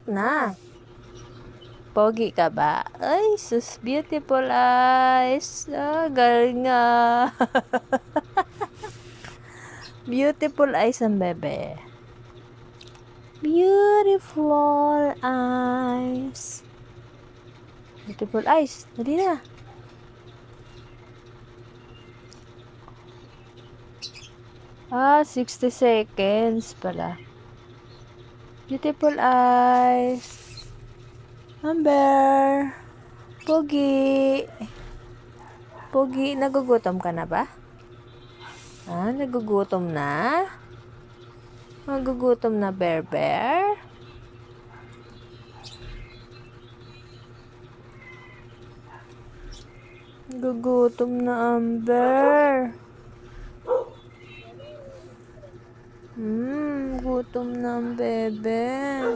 na. Pogi ka ba? Ay, sus, beautiful eyes. Galing nga. Beautiful eyes ang bebe. Beautiful eyes. Beautiful eyes. Dali na. Ah, 60 seconds pala. Beautiful eyes. Amber. Pogi. Pogi, nagugutom ka na ba? Ah, nagugutom na? Nagugutom na, Bear Bear? Nagugutom na, Amber. Gutom na ang bebe.